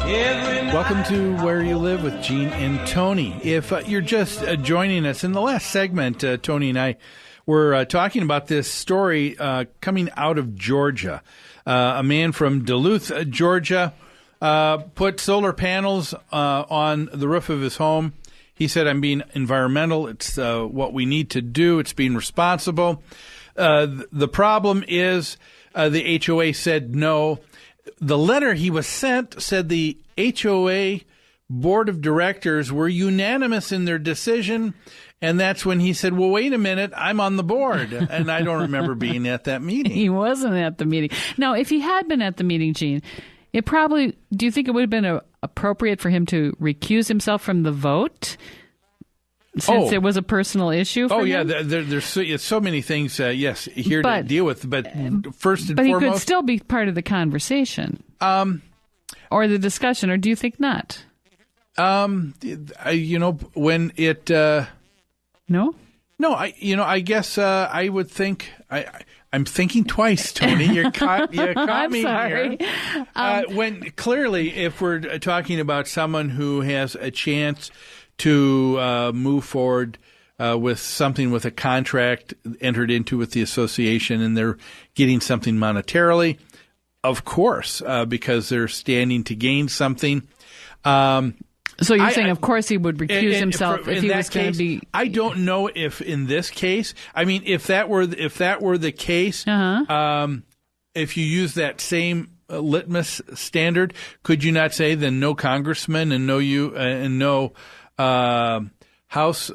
Welcome to Where You Live with Gene and Tony. If you're just joining us, in the last segment, Tony and I were talking about this story coming out of Georgia. A man from Duluth, Georgia, put solar panels on the roof of his home. He said, I'm being environmental. It's what we need to do. It's being responsible. The problem is the HOA said no. The letter he was sent said the HOA board of directors were unanimous in their decision, and that's when he said, well, wait a minute, I'm on the board. And I don't remember being at that meeting. He wasn't at the meeting. Now, if he had been at the meeting, Gene, it probably, do you think it would have been appropriate for him to recuse himself from the vote? Since it was a personal issue for him? There's so many things, here to deal with. But first and foremost... But he could still be part of the conversation. Or the discussion, or do you think not? When it... No? No, I guess I would think... I'm thinking twice, Tony. You caught me sorry. Here. When clearly, if we're talking about someone who has a chance to move forward with something with a contract entered into with the association, and they're getting something monetarily, of course, because they're standing to gain something. So you're saying, of course, he would recuse himself if he was going to be. I don't know if in this case. I mean, if that were the case, if you use that same litmus standard, could you not say then no congressman and no House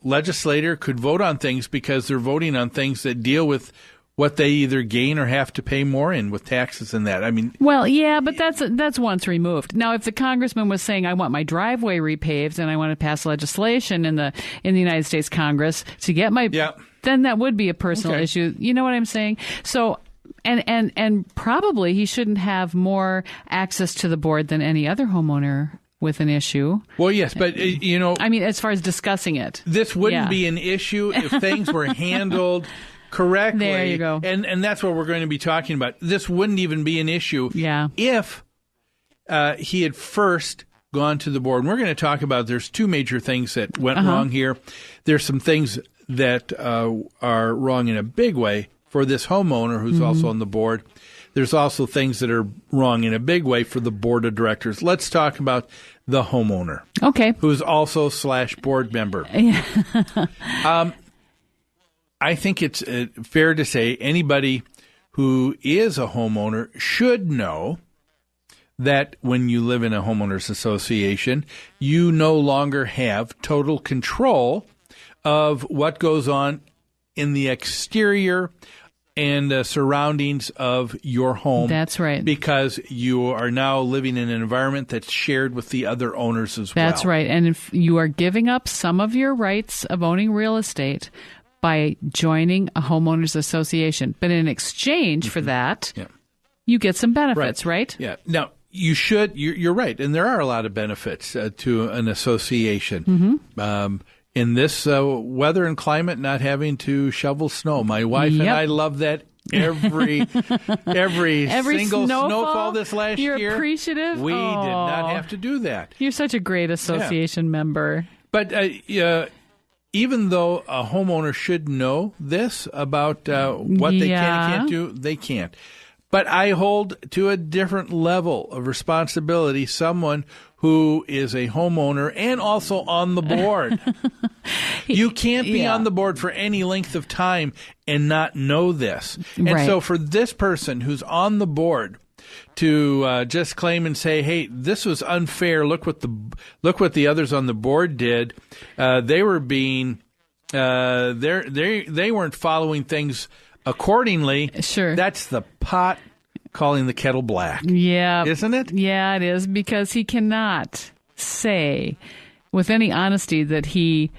legislator could vote on things because they're voting on things that deal with what they either gain or have to pay more in with taxes and that. I mean, well, yeah, but that's once removed. Now, if the congressman was saying, "I want my driveway repaved and I want to pass legislation in the United States Congress to get my," then that would be a personal issue. You know what I'm saying? So. And probably he shouldn't have more access to the board than any other homeowner with an issue. Well, yes, but, I mean, as far as discussing it. This wouldn't be an issue if things were handled correctly. There you go. And that's what we're going to be talking about. This wouldn't even be an issue if he had first gone to the board. And we're going to talk about, there's two major things that went wrong here. There's some things that are wrong in a big way for this homeowner who's also on the board. There's also things that are wrong in a big way for the board of directors. Let's talk about the homeowner. Okay. Who's also / board member. I think it's fair to say anybody who is a homeowner should know that when you live in a homeowners association, you no longer have total control of what goes on in the exterior and surroundings of your home. That's right. Because you are now living in an environment that's shared with the other owners as well. That's right. And if you are giving up some of your rights of owning real estate by joining a homeowners association. But in exchange for that, you get some benefits, right? Yeah. Now, you're right. And there are a lot of benefits to an association. In this weather and climate, not having to shovel snow. My wife and I love that every single snowfall this last year. You're appreciative? We did not have to do that. You're such a great association member. But even though a homeowner should know this about what they can and can't do, they can't. But I hold to a different level of responsibility someone who is a homeowner and also on the board. You can't be on the board for any length of time and not know this. And so for this person who's on the board to just claim and say, "Hey, this was unfair. Look what the others on the board did. They were being they weren't following things accordingly." Sure. That's the pot calling the kettle black. Yeah. Isn't it? Yeah, it is, because he cannot say with any honesty that he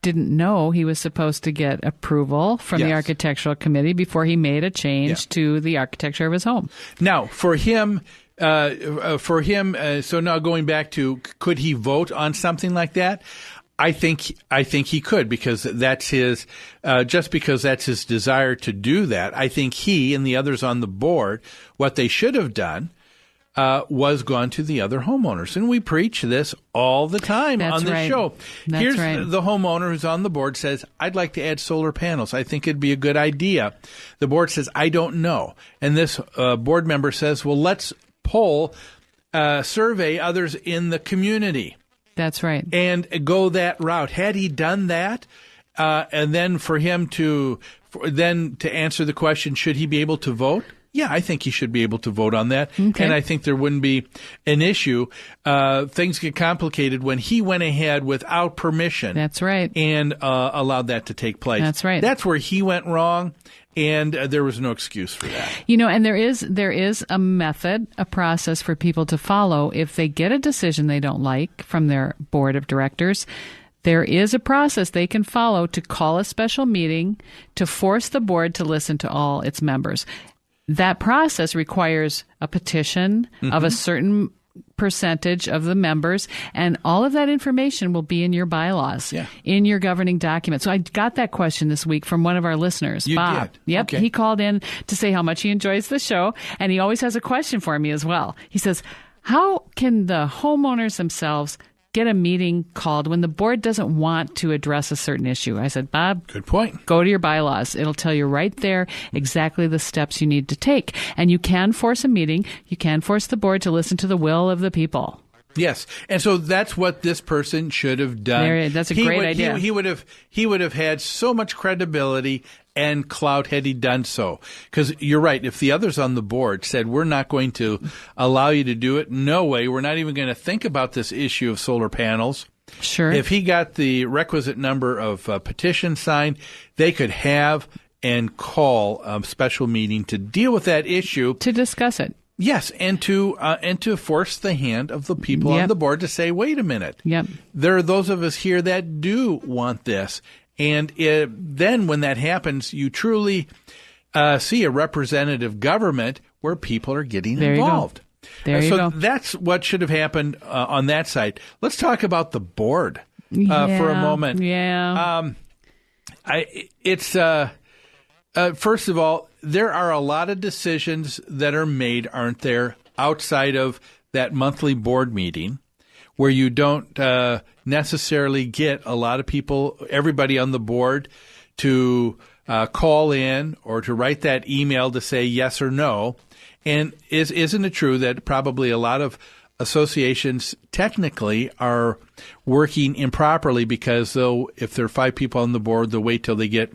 didn't know he was supposed to get approval from the architectural committee before he made a change to the architecture of his home. Now, for him, so now going back to, could he vote on something like that? I think he could, because that's his, just because that's his desire to do that. I think he and the others on the board, what they should have done, was gone to the other homeowners. And we preach this all the time on this show. Here's the homeowner who's on the board says, I'd like to add solar panels. I think it'd be a good idea. The board says, I don't know. And this board member says, well, let's survey others in the community. That's right. And go that route. Had he done that, and then for him to answer the question, should he be able to vote? Yeah, I think he should be able to vote on that. Okay. And I think there wouldn't be an issue. Things get complicated when he went ahead without permission. That's right. And allowed that to take place. That's right. That's where he went wrong. And there was no excuse for that. And there is a method, a process for people to follow if they get a decision they don't like from their board of directors. There is a process they can follow to call a special meeting to force the board to listen to all its members. That process requires a petition of a certain percentage of the members, and all of that information will be in your bylaws, in your governing document. So I got that question this week from one of our listeners, Bob. Did? Yep. Okay. He called in to say how much he enjoys the show, and he always has a question for me as well. He says, how can the homeowners themselves get a meeting called when the board doesn't want to address a certain issue? I said, Bob, good point. Go to your bylaws. It'll tell you right there exactly the steps you need to take. And you can force a meeting. You can force the board to listen to the will of the people. Yes, and so that's what this person should have done. That's a great idea. He would have had so much credibility and clout had he done so. Because you're right, if the others on the board said, we're not going to allow you to do it, no way, we're not even going to think about this issue of solar panels. Sure. If he got the requisite number of petitions signed, they could have and call a special meeting to deal with that issue. To discuss it. Yes, and to force the hand of the people on the board to say, wait a minute. Yep. There are those of us here that do want this. And then when that happens, you truly see a representative government where people are getting involved. There you go. So that's what should have happened on that side. Let's talk about the board for a moment. Yeah. First of all, there are a lot of decisions that are made, aren't there, outside of that monthly board meeting where you don't necessarily get a lot of people, everybody on the board, to call in or to write that email to say yes or no. And isn't it true that probably a lot of associations technically are working improperly because if there are 5 people on the board, they'll wait till they get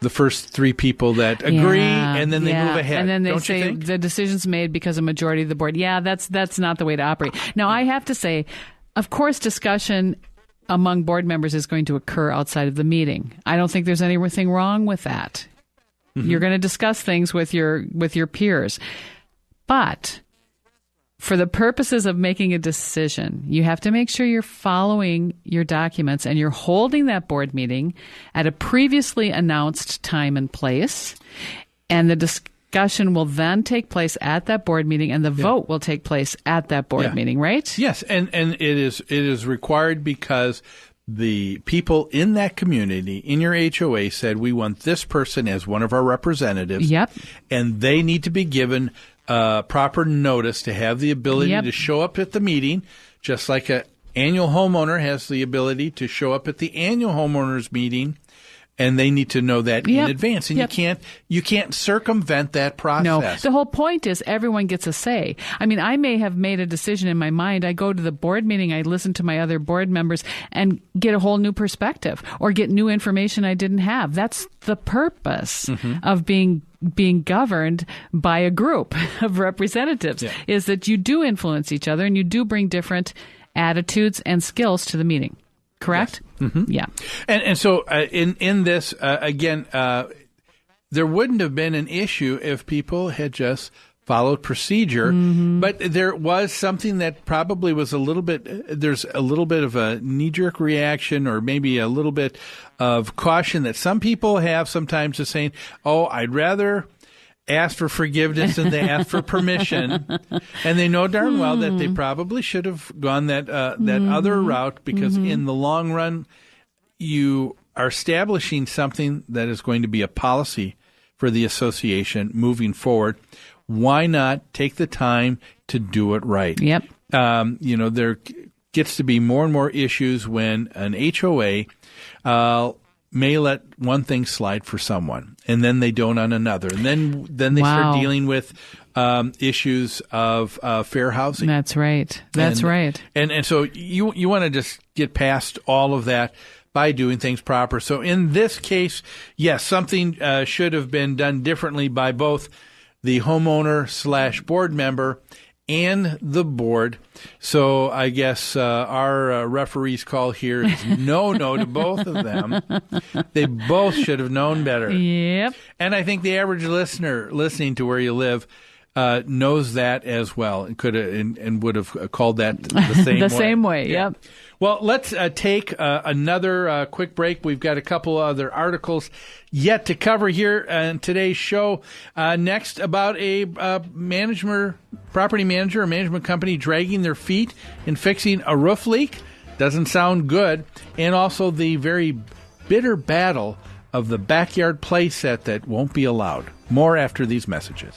the first 3 people that agree, and then they move ahead. And then they Don't say you think? the decision's made because a majority of the board. Yeah, that's not the way to operate. Now, I have to say, of course, discussion among board members is going to occur outside of the meeting. I don't think there's anything wrong with that. Mm-hmm. You're going to discuss things with your peers. But for the purposes of making a decision, you have to make sure you're following your documents and you're holding that board meeting at a previously announced time and place. And the discussion will then take place at that board meeting and the vote will take place at that board meeting, right? Yes, and it is required because the people in that community, in your HOA, said we want this person as one of our representatives. Yep. And they need to be given proper notice to have the ability to show up at the meeting, just like an annual homeowner has the ability to show up at the annual homeowners meeting, and they need to know that in advance. And you can't circumvent that process. No, the whole point is everyone gets a say. I mean, I may have made a decision in my mind. I go to the board meeting, I listen to my other board members and get a whole new perspective or get new information I didn't have. That's the purpose of being governed by a group of representatives, is that you do influence each other and you do bring different attitudes and skills to the meeting. Correct? Yes. Mm-hmm. Yeah. And so in this, again, there wouldn't have been an issue if people had just followed procedure. Mm-hmm. But there was something that probably was there's a little bit of a knee-jerk reaction or maybe a little bit of caution that some people have sometimes of saying, I'd rather ask for forgiveness than they ask for permission. And they know darn well that they probably should have gone that other route because in the long run, you are establishing something that is going to be a policy for the association moving forward. why not take the time to do it right? Yep. There gets to be more and more issues when an HOA may let one thing slide for someone, and then they don't on another, and then they start dealing with issues of fair housing. That's right. Right. And so you want to just get past all of that by doing things proper. So in this case, yes, something should have been done differently by both the homeowner / board member and the board. So I guess our referee's call here is no to both of them. They both should have known better. Yep. And I think the average listener listening to Where You Live knows that as well, and could and would have called that the same way. Same way. Yeah. Yep. Well, let's take another quick break. We've got a couple other articles yet to cover here in today's show. Next, about a property manager or management company dragging their feet in fixing a roof leak. Doesn't sound good. And also the very bitter battle of the backyard play set that won't be allowed. More after these messages.